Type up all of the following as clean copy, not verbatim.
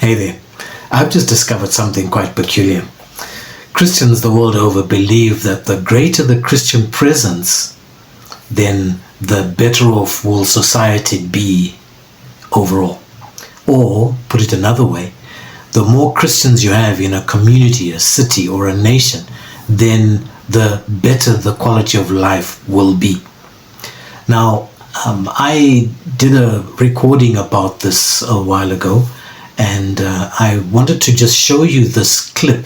Hey there. I've just discovered something quite peculiar. Christians the world over believe that the greater the Christian presence, then the better off will society be overall. Or, put it another way, the more Christians you have in a community, a city, or a nation, then the better the quality of life will be. Now, I did a recording about this a while ago, and I wanted to just show you this clip,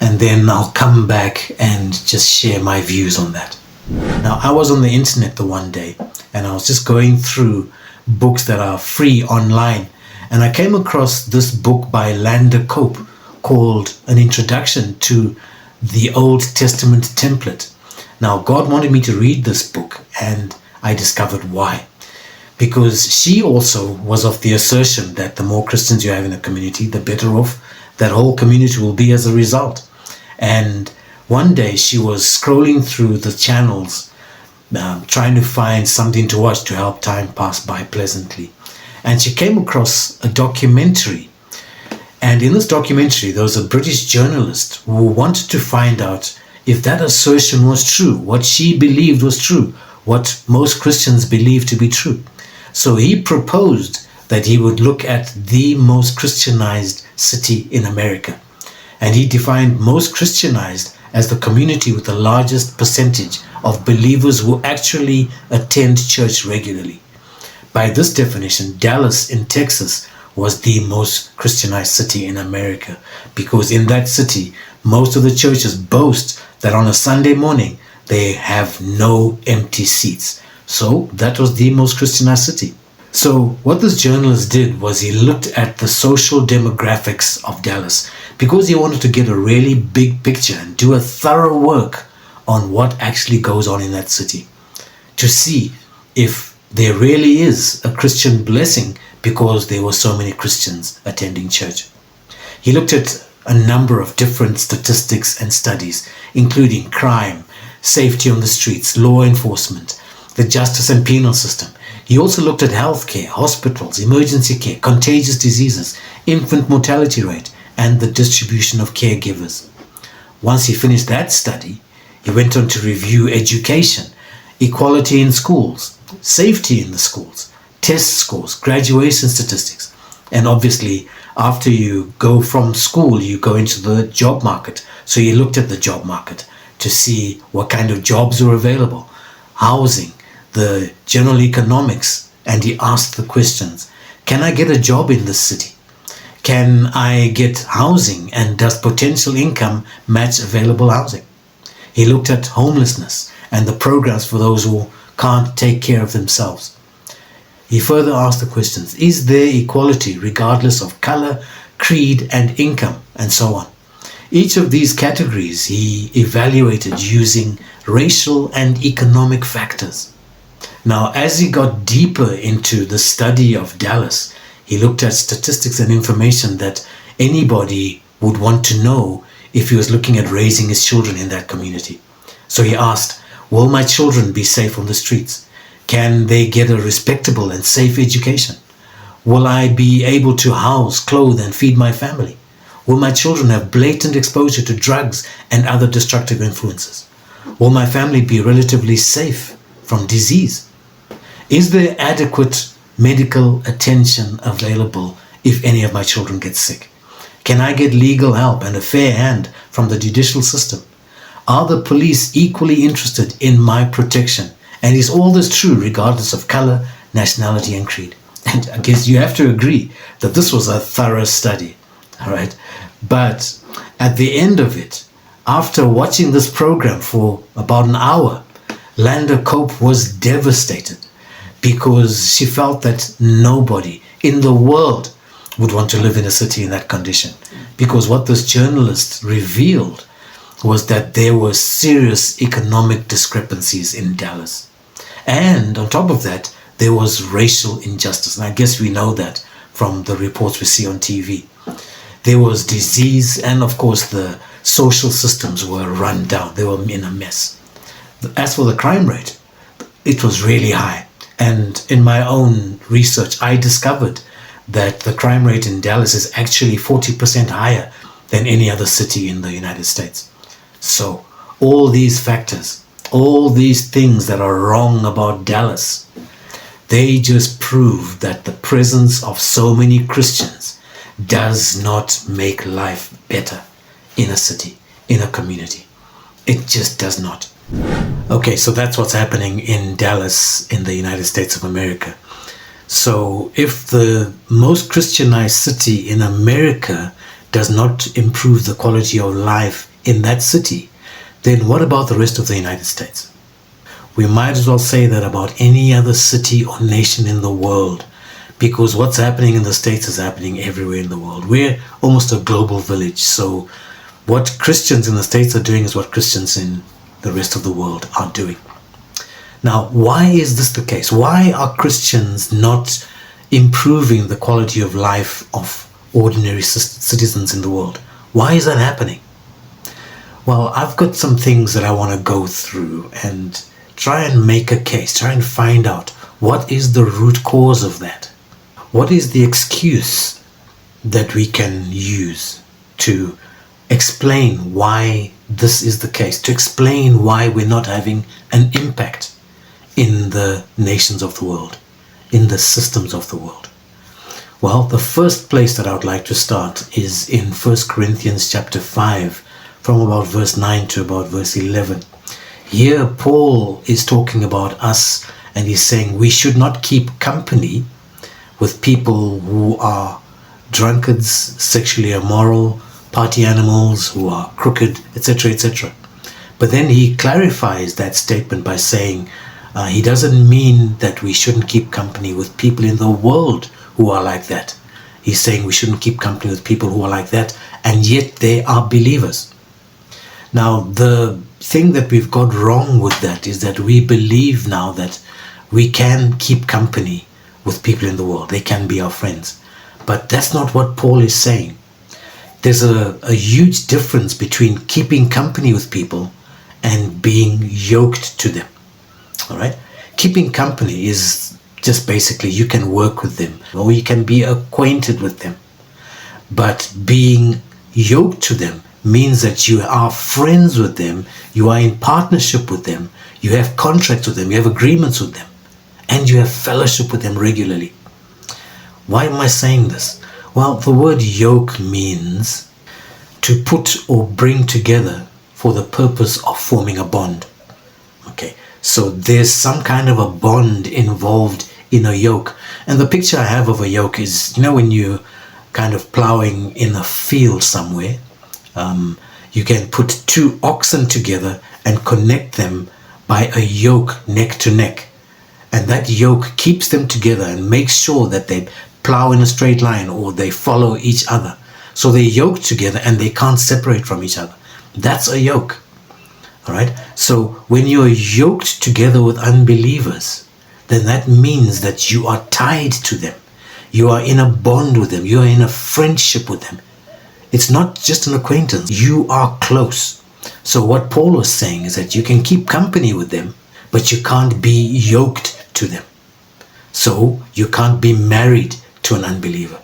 and then I'll come back and just share my views on that. Now, I was on the internet the one day, and I was just going through books that are free online, and I came across this book by Lander Cope called An Introduction to the Old Testament Template. Now, God wanted me to read this book, and I discovered why. Because she also was of the assertion that the more Christians you have in a community, the better off that whole community will be as a result. And one day she was scrolling through the channels, trying to find something to watch to help time pass by pleasantly. And she came across a documentary. And in this documentary, there was a British journalist who wanted to find out if that assertion was true, what she believed was true, what most Christians believe to be true. So he proposed that he would look at the most Christianized city in America. And he defined most Christianized as the community with the largest percentage of believers who actually attend church regularly. By this definition, Dallas in Texas was the most Christianized city in America, because in that city, most of the churches boast that on a Sunday morning, they have no empty seats. So that was the most Christianized city. So what this journalist did was he looked at the social demographics of Dallas, because he wanted to get a really big picture and do a thorough work on what actually goes on in that city, to see if there really is a Christian blessing because there were so many Christians attending church. He looked at a number of different statistics and studies, including crime, safety on the streets, law enforcement, the justice and penal system. He also looked at healthcare, hospitals, emergency care, contagious diseases, infant mortality rate, and the distribution of caregivers. Once he finished that study, he went on to review education, equality in schools, safety in the schools, test scores, graduation statistics. And obviously, after you go from school, you go into the job market. So he looked at the job market to see what kind of jobs were available, housing, the general economics, and he asked the questions: can I get a job in this city? Can I get housing, and does potential income match available housing? He looked at homelessness and the programs for those who can't take care of themselves. He further asked the questions: is there equality regardless of color, creed, and income, and so on? Each of these categories he evaluated using racial and economic factors. Now, as he got deeper into the study of Dallas, he looked at statistics and information that anybody would want to know if he was looking at raising his children in that community. So he asked, will my children be safe on the streets? Can they get a respectable and safe education? Will I be able to house, clothe, and feed my family? Will my children have blatant exposure to drugs and other destructive influences? Will my family be relatively safe from disease? Is there adequate medical attention available if any of my children get sick? Can I get legal help and a fair hand from the judicial system? Are the police equally interested in my protection? And is all this true regardless of color, nationality, and creed? And I guess you have to agree that this was a thorough study, all right? But at the end of it, after watching this program for about an hour, Lander Cope was devastated, because she felt that nobody in the world would want to live in a city in that condition. Because what this journalist revealed was that there were serious economic discrepancies in Dallas. And on top of that, there was racial injustice. And I guess we know that from the reports we see on TV. There was disease, and of course the social systems were run down. They were in a mess. As for the crime rate, it was really high. And in my own research, I discovered that the crime rate in Dallas is actually 40% higher than any other city in the United States. So all these factors, all these things that are wrong about Dallas, they just prove that the presence of so many Christians does not make life better in a city, in a community. It just does not. Okay, so that's what's happening in Dallas in the United States of America. So if the most Christianized city in America does not improve the quality of life in that city, then what about the rest of the United States? We might as well say that about any other city or nation in the world, because what's happening in the States is happening everywhere in the world. We're almost a global village, so what Christians in the States are doing is what Christians in the rest of the world are doing. Now, why is this the case? Why are Christians not improving the quality of life of ordinary citizens in the world? Why is that happening? Well, I've got some things that I want to go through and try and make a case, try and find out what is the root cause of that. What is the excuse that we can use to explain why this is the case, to explain why we're not having an impact in the nations of the world, in the systems of the world? Well, the first place that I would like to start is in 1 Corinthians chapter 5, from about verse 9 to about verse 11. Here Paul is talking about us, and he's saying we should not keep company with people who are drunkards, sexually immoral, party animals, who are crooked, etc., etc. But then he clarifies that statement by saying he doesn't mean that we shouldn't keep company with people in the world who are like that. He's saying we shouldn't keep company with people who are like that, and yet they are believers. Now, the thing that we've got wrong with that is that we believe now that we can keep company with people in the world. They can be our friends. But that's not what Paul is saying. There's a huge difference between keeping company with people and being yoked to them. All right? Keeping company is just basically you can work with them or you can be acquainted with them. But being yoked to them means that you are friends with them, you are in partnership with them, you have contracts with them, you have agreements with them, and you have fellowship with them regularly. Why am I saying this? Well, the word yoke means to put or bring together for the purpose of forming a bond. Okay, so there's some kind of a bond involved in a yoke. And the picture I have of a yoke is, when you're kind of plowing in a field somewhere, you can put two oxen together and connect them by a yoke neck to neck. And that yoke keeps them together and makes sure that they plow in a straight line or they follow each other. So they're yoked together and they can't separate from each other. That's a yoke. All right. So when you're yoked together with unbelievers, then that means that you are tied to them. You are in a bond with them. You are in a friendship with them. It's not just an acquaintance. You are close. So what Paul was saying is that you can keep company with them, but you can't be yoked to them. So you can't be married to an unbeliever.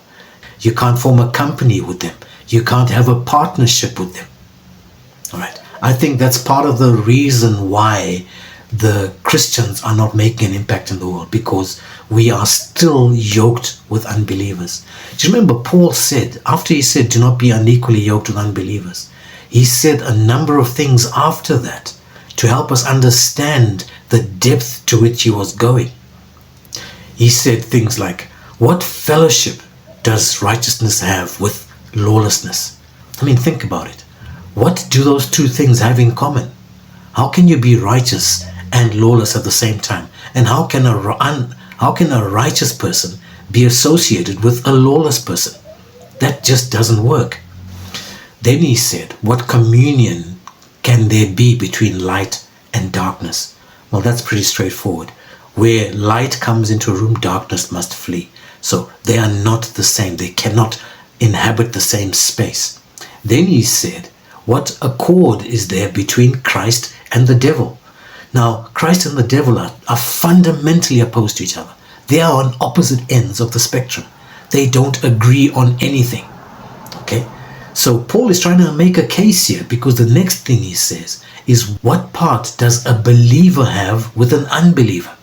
You can't form a company with them. You can't have a partnership with them. All right. I think that's part of the reason why the Christians are not making an impact in the world, because we are still yoked with unbelievers. Do you remember Paul said, after he said, do not be unequally yoked with unbelievers, he said a number of things after that to help us understand the depth to which he was going. He said things like, what fellowship does righteousness have with lawlessness? I mean, think about it. What do those two things have in common? How can you be righteous and lawless at the same time? And how can a righteous person be associated with a lawless person? That just doesn't work. Then he said, what communion can there be between light and darkness? Well, that's pretty straightforward. Where light comes into a room, darkness must flee. So they are not the same. They cannot inhabit the same space. Then he said, what accord is there between Christ and the devil? Now, Christ and the devil are fundamentally opposed to each other. They are on opposite ends of the spectrum. They don't agree on anything. Okay? So Paul is trying to make a case here, because the next thing he says is, what part does a believer have with an unbeliever?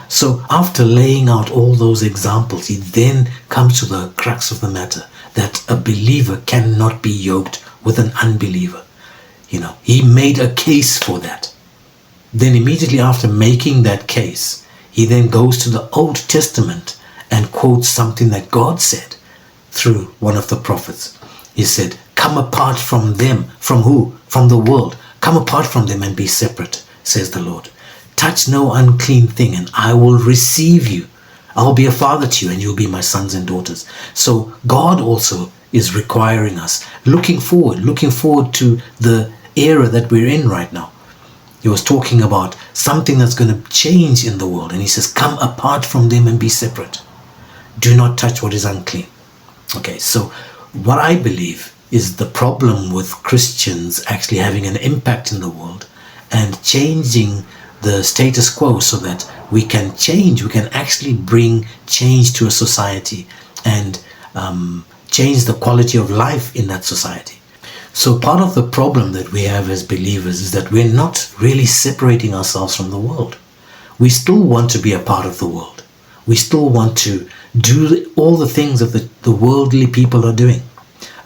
So after laying out all those examples, he then comes to the crux of the matter, that a believer cannot be yoked with an unbeliever. He made a case for that. Then immediately after making that case, he then goes to the Old Testament and quotes something that God said through one of the prophets. He said, come apart from them. From who? From the world. Come apart from them and be separate, says the Lord. Touch no unclean thing, and I will receive you. I'll be a father to you, and you'll be my sons and daughters. So God also is requiring us, looking forward to the era that we're in right now. He was talking about something that's going to change in the world, and he says, come apart from them and be separate. Do not touch what is unclean. Okay, so what I believe is the problem with Christians actually having an impact in the world and changing the status quo, so that we can change, we can actually bring change to a society and change the quality of life in that society. So part of the problem that we have as believers is that we're not really separating ourselves from the world. We still want to be a part of the world. We still want to do all the things that the worldly people are doing.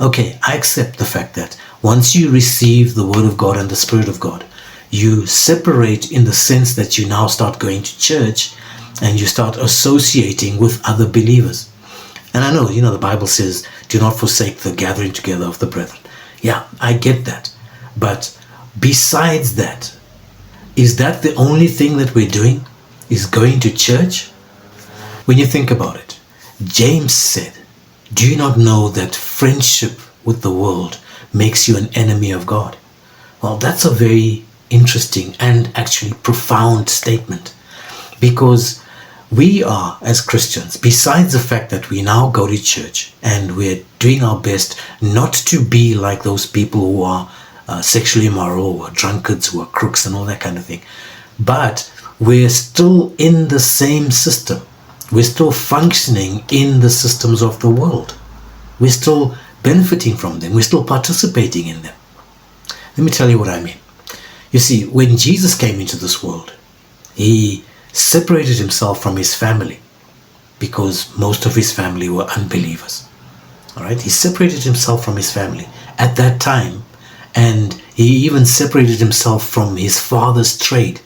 Okay, I accept the fact that once you receive the Word of God and the Spirit of God, you separate in the sense that you now start going to church and you start associating with other believers. And I know, the Bible says, do not forsake the gathering together of the brethren. Yeah, I get that. But besides that, is that the only thing that we're doing? Is going to church? When you think about it, James said, do you not know that friendship with the world makes you an enemy of God? Well, that's a very interesting and actually profound statement, because we are, as Christians, besides the fact that we now go to church and we're doing our best not to be like those people who are sexually immoral, who are drunkards, who are crooks and all that kind of thing, but we're still in the same system. We're still functioning in the systems of the world. We're still benefiting from them. We're still participating in them. Let me tell you what I mean. You see, when Jesus came into this world, he separated himself from his family, because most of his family were unbelievers. All right, he separated himself from his family at that time, and he even separated himself from his father's trade.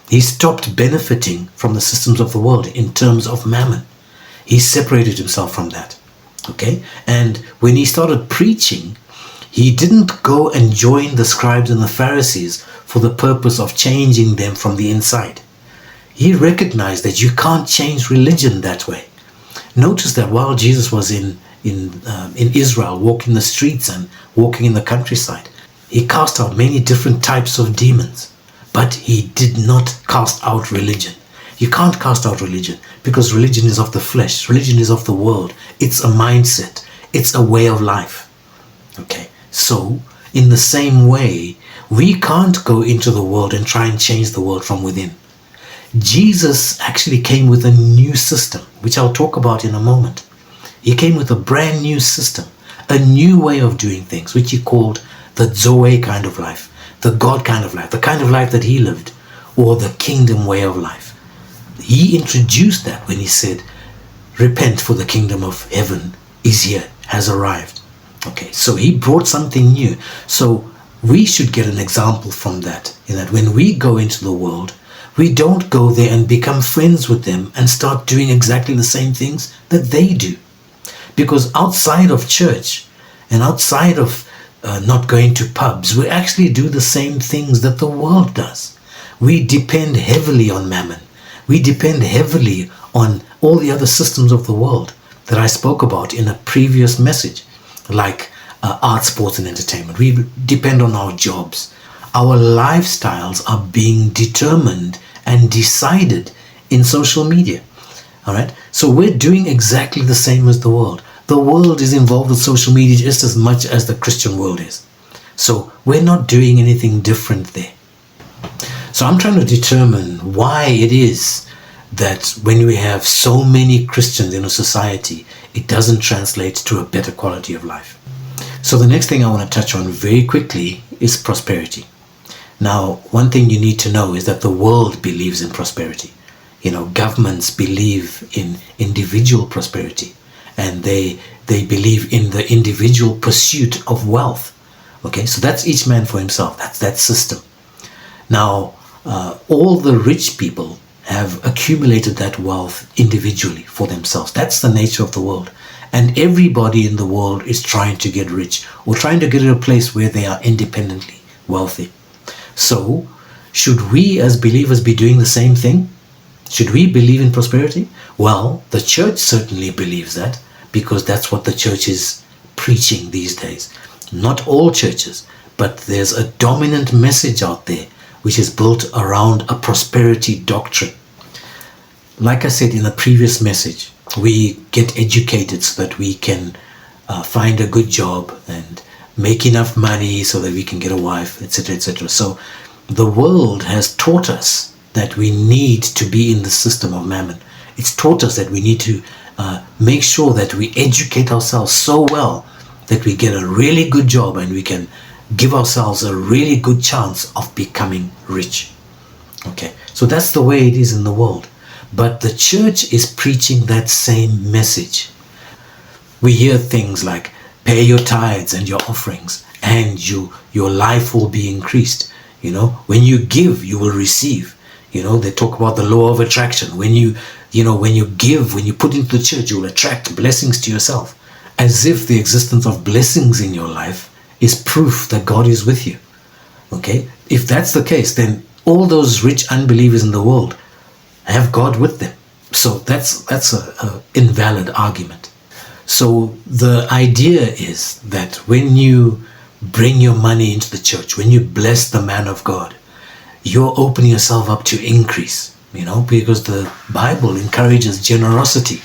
He stopped benefiting from the systems of the world in terms of mammon. He separated himself from that. Okay, and when he started preaching, he didn't go and join the scribes and the Pharisees for the purpose of changing them from the inside. He recognized that you can't change religion that way. Notice that while Jesus was in Israel, walking the streets and walking in the countryside, he cast out many different types of demons, but he did not cast out religion. You can't cast out religion, because religion is of the flesh. Religion is of the world. It's a mindset. It's a way of life. Okay, so in the same way, we can't go into the world and try and change the world from within. Jesus actually came with a new system, which I'll talk about in a moment. He came with a brand new system, a new way of doing things, which he called the Zoe kind of life, the God kind of life, the kind of life that he lived, or the kingdom way of life. He introduced that when he said, repent, for the kingdom of heaven is here, has arrived. Okay, so he brought something new. So we should get an example from that, in that when we go into the world, we don't go there and become friends with them and start doing exactly the same things that they do. Because outside of church and outside of not going to pubs, we actually do the same things that the world does. We depend heavily on mammon. We depend heavily on all the other systems of the world that I spoke about in a previous message, like art, sports and entertainment. We depend on our jobs. Our lifestyles are being determined and decided in social media. All right. So we're doing exactly the same as the world. The world is involved with social media just as much as the Christian world is. So we're not doing anything different there. So I'm trying to determine why it is that when we have so many Christians in a society, it doesn't translate to a better quality of life. So the next thing I want to touch on very quickly is prosperity. Now, one thing you need to know is that the world believes in prosperity. Governments believe in individual prosperity, and they believe in the individual pursuit of wealth. Okay, so that's each man for himself. That's that system. Now, all the rich people have accumulated that wealth individually for themselves. That's the nature of the world. And everybody in the world is trying to get rich or trying to get to a place where they are independently wealthy. So, should we as believers be doing the same thing? Should we believe in prosperity? Well, the church certainly believes that, because that's what the church is preaching these days. Not all churches, but there's a dominant message out there which is built around a prosperity doctrine. Like I said in the previous message, we get educated so that we can find a good job and make enough money so that we can get a wife, etc., etc. So the world has taught us that we need to be in the system of mammon. It's taught us that we need to make sure that we educate ourselves so well that we get a really good job and we can give ourselves a really good chance of becoming rich. Okay, so that's the way it is in the world. But the church is preaching that same message. We hear things like, pay your tithes and your offerings and your life will be increased. When you give, you will receive. They talk about the law of attraction. When you give, when you put into the church, you will attract blessings to yourself. As if the existence of blessings in your life is proof that God is with you. Okay? If that's the case, then all those rich unbelievers in the world have God with them. So that's a invalid argument. So the idea is that when you bring your money into the church, when you bless the man of God, you're opening yourself up to increase, because the Bible encourages generosity.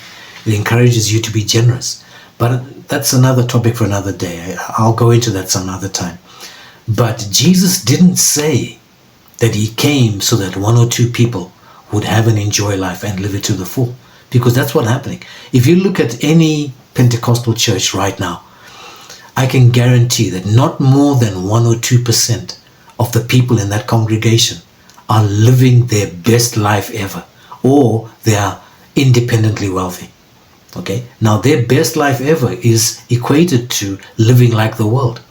It encourages you to be generous. But that's another topic for another day. I'll go into that some other time. But Jesus didn't say that he came so that one or two people would have and enjoy life and live it to the full. Because that's what's happening. If you look at any Pentecostal church right now, I can guarantee that not more than 1 or 2% of the people in that congregation are living their best life ever, or they are independently wealthy. Okay, now their best life ever is equated to living like the world,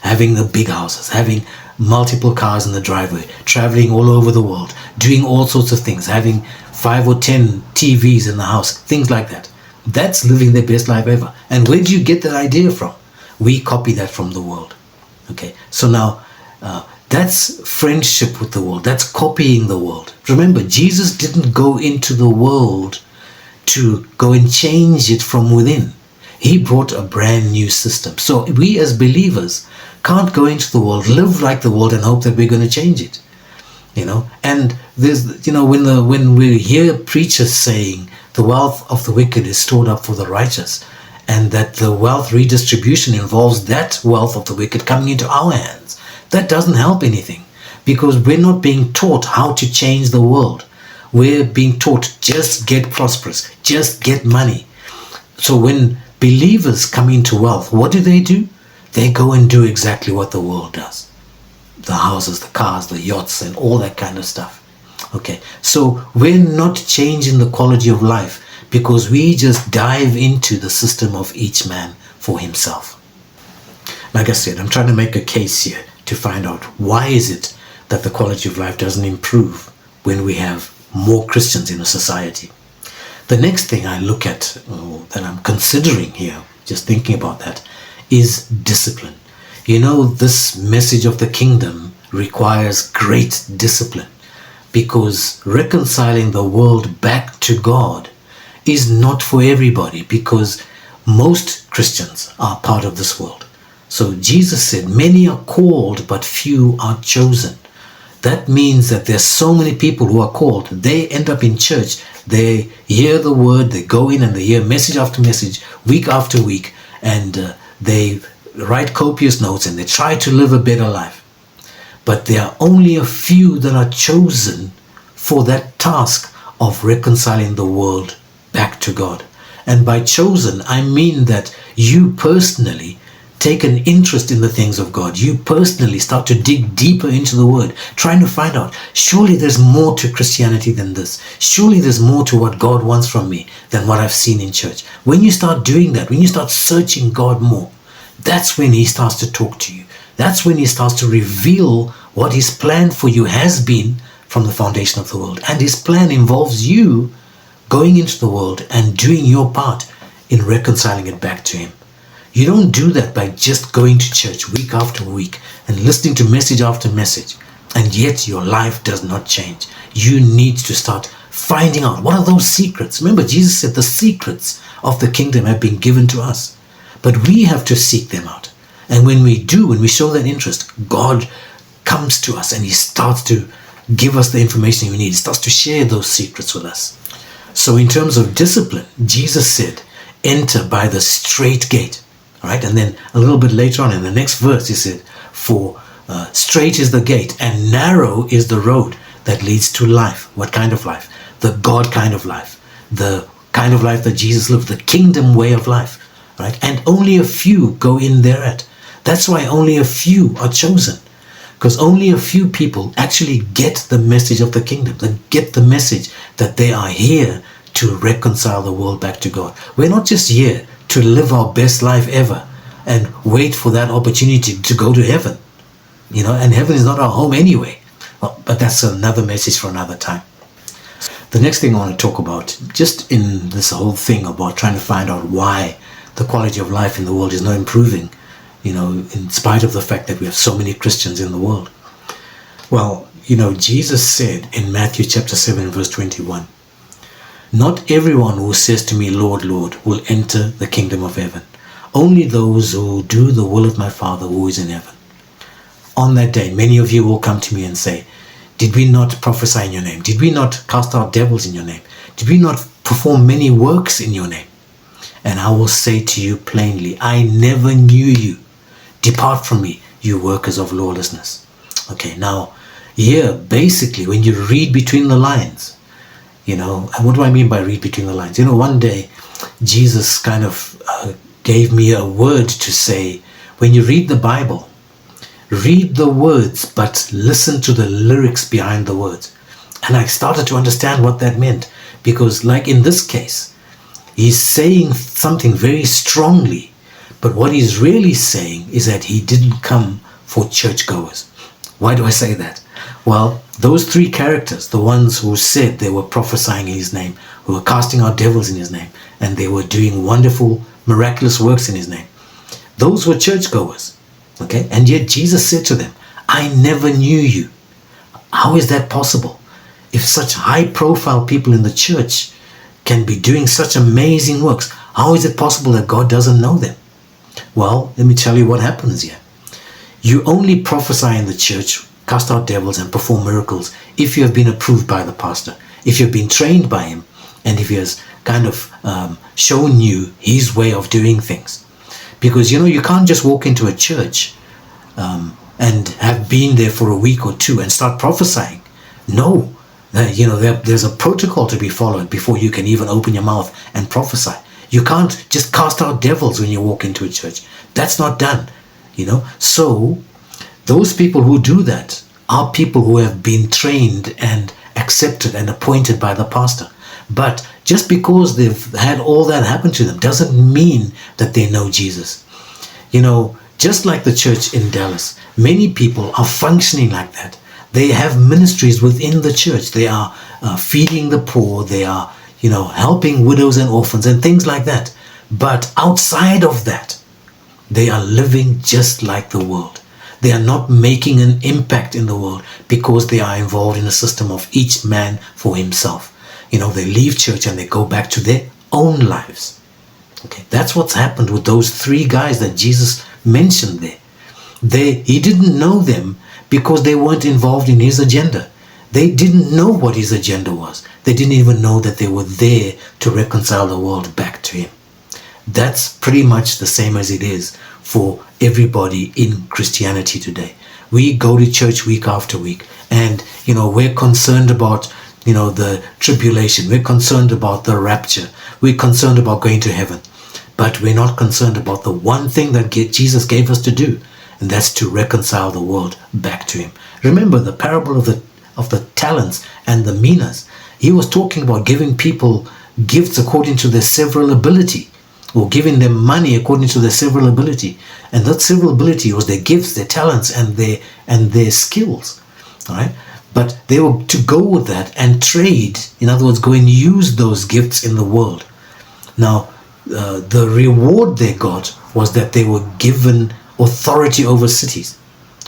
having the big houses, having multiple cars in the driveway, traveling all over the world, doing all sorts of things, having 5 or 10 TVs in the house, things like that. That's living their best life ever. And where do you get that idea from? We copy that from the world. Okay, so now that's friendship with the world. That's copying the world. Remember, Jesus didn't go into the world to go and change it from within. He brought a brand new system. So we as believers can't go into the world, live like the world and hope that we're going to change it. And there's, when we hear preachers saying the wealth of the wicked is stored up for the righteous, and that the wealth redistribution involves that wealth of the wicked coming into our hands, that doesn't help anything, because we're not being taught how to change the world. We're being taught, just get prosperous, just get money. So when believers come into wealth, what do? They go and do exactly what the world does. The houses, the cars, the yachts, and all that kind of stuff. Okay, so we're not changing the quality of life because we just dive into the system of each man for himself. Like I said, I'm trying to make a case here to find out why is it that the quality of life doesn't improve when we have more Christians in a society. The next thing I look at, that I'm considering here, just thinking about that, is discipline. This message of the kingdom requires great discipline, because reconciling the world back to God is not for everybody, because most Christians are part of this world. So Jesus said, many are called, but few are chosen. That means that there's so many people who are called. They end up in church. They hear the word. They go in and they hear message after message, week after week. And they write copious notes and they try to live a better life. But there are only a few that are chosen for that task of reconciling the world back to God. And by chosen, I mean that you personally take an interest in the things of God. You personally start to dig deeper into the Word, trying to find out, surely there's more to Christianity than this. Surely there's more to what God wants from me than what I've seen in church. When you start doing that, when you start searching God more, that's when He starts to talk to you. That's when He starts to reveal what His plan for you has been from the foundation of the world. And His plan involves you going into the world and doing your part in reconciling it back to Him. You don't do that by just going to church week after week and listening to message after message, and yet your life does not change. You need to start finding out, what are those secrets? Remember, Jesus said the secrets of the kingdom have been given to us, but we have to seek them out. And when we do, when we show that interest, God comes to us and He starts to give us the information we need. He starts to share those secrets with us. So in terms of discipline, Jesus said, enter by the straight gate. All right, and then a little bit later on in the next verse, He said, for straight is the gate and narrow is the road that leads to life. What kind of life? The God kind of life. The kind of life that Jesus lived, the kingdom way of life. Right? And only a few go in thereat. That's why only a few are chosen. Because only a few people actually get the message of the kingdom. They get the message that they are here to reconcile the world back to God. We're not just here to live our best life ever and wait for that opportunity to go to heaven. And heaven is not our home anyway. Well, but that's another message for another time. The next thing I want to talk about, just in this whole thing about trying to find out why the quality of life in the world is not improving, in spite of the fact that we have so many Christians in the world. Well, Jesus said in Matthew chapter 7 verse 21, not everyone who says to me, Lord, Lord, will enter the kingdom of heaven. Only those who do the will of my Father who is in heaven. On that day, many of you will come to me and say, did we not prophesy in your name? Did we not cast out devils in your name? Did we not perform many works in your name? And I will say to you plainly, I never knew you. Depart from me, you workers of lawlessness. Okay, now here, basically, when you read between the lines, and what do I mean by read between the lines? One day, Jesus kind of gave me a word to say, when you read the Bible, read the words, but listen to the lyrics behind the words. And I started to understand what that meant, because like in this case, He's saying something very strongly, but what He's really saying is that He didn't come for churchgoers. Why do I say that? Well, those three characters, the ones who said they were prophesying in His name, who were casting out devils in His name, and they were doing wonderful, miraculous works in His name, those were churchgoers. Okay? And yet Jesus said to them, I never knew you. How is that possible? If such high-profile people in the church can be doing such amazing works, how is it possible that God doesn't know them? Well, let me tell you what happens here. You only prophesy in the church, cast out devils and perform miracles if you have been approved by the pastor, if you've been trained by him, and if he has kind of shown you his way of doing things. Because you can't just walk into a church and have been there for a week or two and start prophesying. No, there's a protocol to be followed before you can even open your mouth and prophesy. You can't just cast out devils when you walk into a church. That's not done. So those people who do that are people who have been trained and accepted and appointed by the pastor. But just because they've had all that happen to them doesn't mean that they know Jesus. Just like the church in Dallas, many people are functioning like that. They have ministries within the church. They are feeding the poor. They are, helping widows and orphans and things like that. But outside of that, they are living just like the world. They are not making an impact in the world because they are involved in a system of each man for himself. They leave church and they go back to their own lives. Okay, that's what's happened with those three guys that Jesus mentioned there. He didn't know them because they weren't involved in his agenda. They didn't know what his agenda was. They didn't even know that they were there to reconcile the world back to him. That's pretty much the same as it is for everybody in Christianity today. We go to church week after week and, we're concerned about the tribulation. We're concerned about the rapture. We're concerned about going to heaven. But we're not concerned about the one thing that Jesus gave us to do, and that's to reconcile the world back to him. Remember the parable of the talents and the minas. He was talking about giving people gifts according to their several ability, or giving them money according to their several ability. And that several ability was their gifts, their talents, and their skills. All right? But they were to go with that and trade. In other words, go and use those gifts in the world. Now, the reward they got was that they were given authority over cities.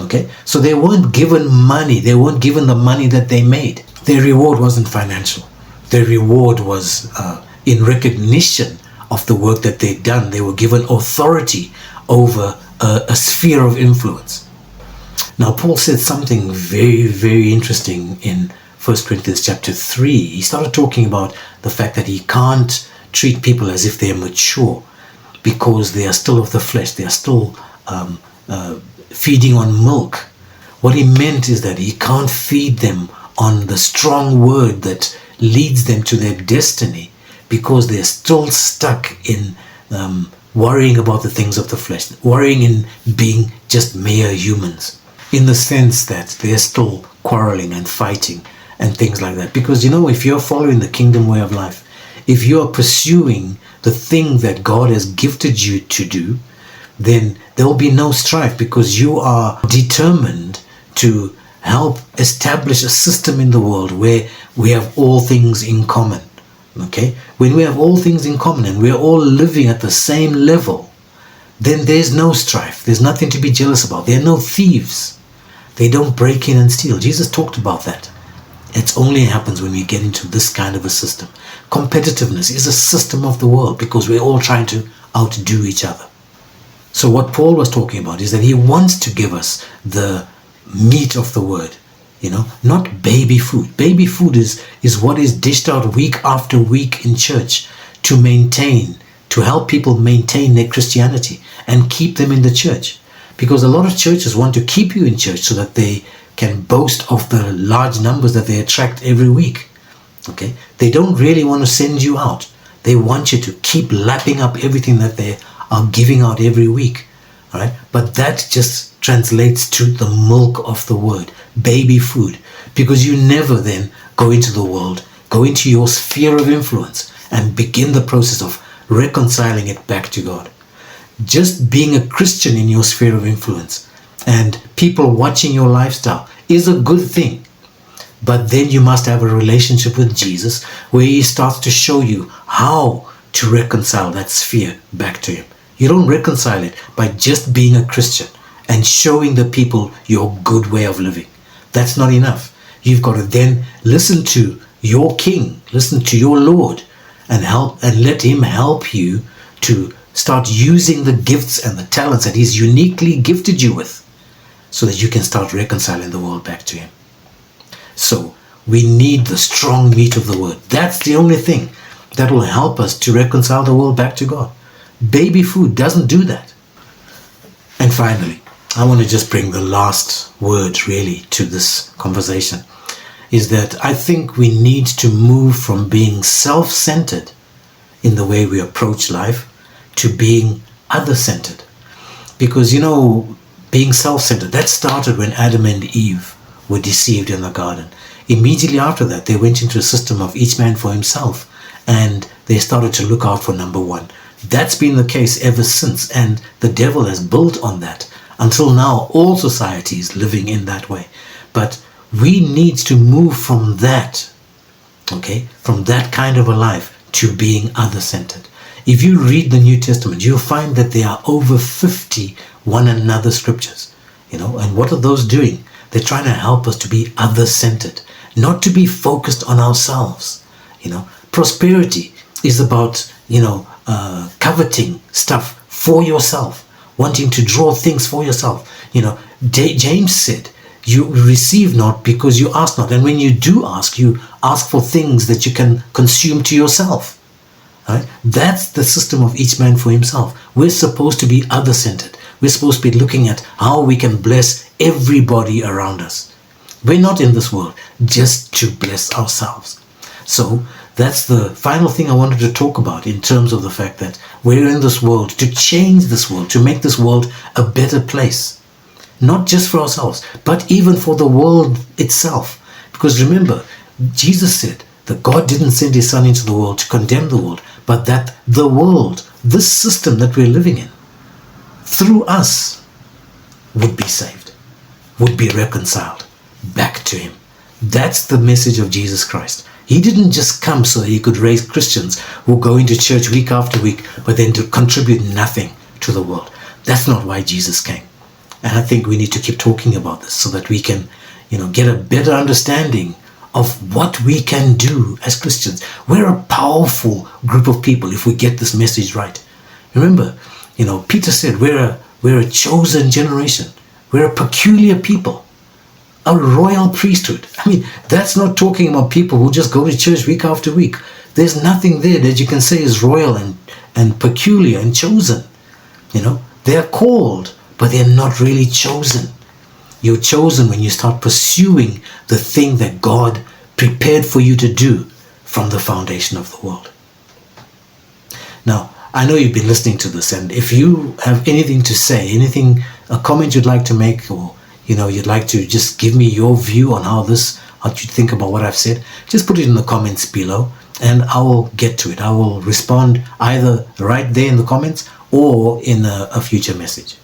Okay? So they weren't given money. They weren't given the money that they made. Their reward wasn't financial. Their reward was in recognition of the work that they'd done. They were given authority over a sphere of influence. Now, Paul said something very, very interesting in 1 Corinthians chapter 3. He started talking about the fact that he can't treat people as if they are mature because they are still of the flesh. They are still feeding on milk. What he meant is that he can't feed them on the strong word that leads them to their destiny because they're still stuck in worrying about the things of the flesh, worrying in being just mere humans, in the sense that they're still quarreling and fighting and things like that. Because if you're following the kingdom way of life, if you're pursuing the thing that God has gifted you to do, then there will be no strife because you are determined to help establish a system in the world where we have all things in common. Okay? When we have all things in common and we're all living at the same level, then there's no strife. There's nothing to be jealous about. There are no thieves. They don't break in and steal. Jesus talked about that. It only happens when we get into this kind of a system. Competitiveness is a system of the world because we're all trying to outdo each other. So what Paul was talking about is that he wants to give us the meat of the word, not baby food. Baby food is what is dished out week after week in church to help people maintain their Christianity and keep them in the church. Because a lot of churches want to keep you in church so that they can boast of the large numbers that they attract every week. Okay? They don't really want to send you out. They want you to keep lapping up everything that they are giving out every week. All right? But that just translates to the milk of the word, baby food. Because you never then go into the world, go into your sphere of influence and begin the process of reconciling it back to God. Just being a Christian in your sphere of influence and people watching your lifestyle is a good thing. But then you must have a relationship with Jesus where he starts to show you how to reconcile that sphere back to him. You don't reconcile it by just being a Christian and showing the people your good way of living. That's not enough. You've got to then listen to your King, listen to your Lord, and let him help you to start using the gifts and the talents that he's uniquely gifted you with so that you can start reconciling the world back to him. So we need the strong meat of the word. That's the only thing that will help us to reconcile the world back to God. Baby food doesn't do that. And finally, I want to just bring the last word really to this conversation, is that I think we need to move from being self-centered in the way we approach life to being other-centered. Because, being self-centered, that started when Adam and Eve were deceived in the garden. Immediately after that, they went into a system of each man for himself, and they started to look out for number one. That's been the case ever since, and the devil has built on that. Until now, all society is living in that way. But we need to move from that, from that kind of a life to being other-centered. If you read the New Testament, you'll find that there are over 50 one another scriptures, and what are those doing? They're trying to help us to be other-centered, not to be focused on ourselves. Prosperity is about, coveting stuff for yourself, wanting to draw things for yourself. James said, you receive not because you ask not. And when you do ask, you ask for things that you can consume to yourself. Right? That's the system of each man for himself. We're supposed to be other-centered. We're supposed to be looking at how we can bless everybody around us. We're not in this world just to bless ourselves. So that's the final thing I wanted to talk about in terms of the fact that we're in this world to change this world, to make this world a better place. Not just for ourselves, but even for the world itself. Because remember, Jesus said that God didn't send his son into the world to condemn the world, but that the world, this system that we're living in, through us, would be saved, would be reconciled back to him. That's the message of Jesus Christ. He didn't just come so that he could raise Christians who go into church week after week, but then to contribute nothing to the world. That's not why Jesus came. And I think we need to keep talking about this so that we can, get a better understanding of what we can do as Christians. We're a powerful group of people if we get this message right. Remember, Peter said we're a chosen generation. We're a peculiar people. A royal priesthood. I mean, that's not talking about people who just go to church week after week. There's nothing there that you can say is royal and peculiar and chosen. They're called, but they're not really chosen. You're chosen when you start pursuing the thing that God prepared for you to do from the foundation of the world. Now, I know you've been listening to this, and if you have anything to say, a comment you'd like to make, or you'd like to just give me your view on how you think about what I've said, just put it in the comments below and I will get to it. I will respond either right there in the comments or in a future message.